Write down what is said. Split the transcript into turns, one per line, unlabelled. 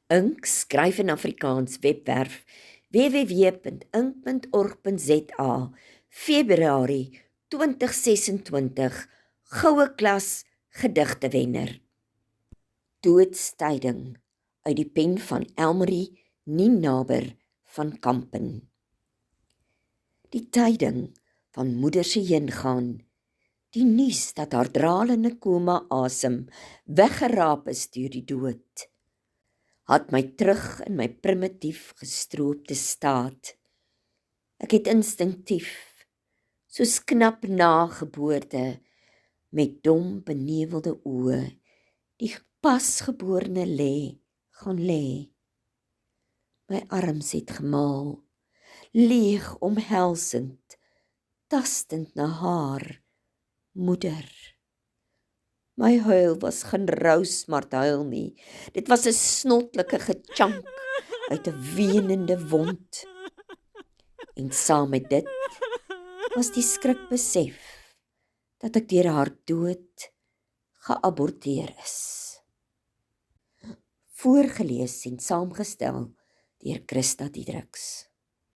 Ink skryf in Afrikaans webwerf www.ink.org.za Februarie 2026 Goue Klas gedigtewenner. Doodstyding uit die pen van Elmarie Nienaber van Kampen. Die tyding van moeder se heengaan, die nuus dat haar dralende koma asem weggeraap is deur die dood, had my terug in my primitief gestroopte staat. Ek het instinktief, soos knap na geboorte, met dom benevelde oë, die pasgeborene gaan lê. My arms het gemaal, leeg omhelsend, tastend na haar, moeder. My huil was geen rousmart huil nie, dit was 'n snotlike gechank uit 'n wenende wond. En saam met dit was die skrik besef dat ek deur haar dood geaborteer is. Voorgeles en saamgestel deur Christa Diedriks.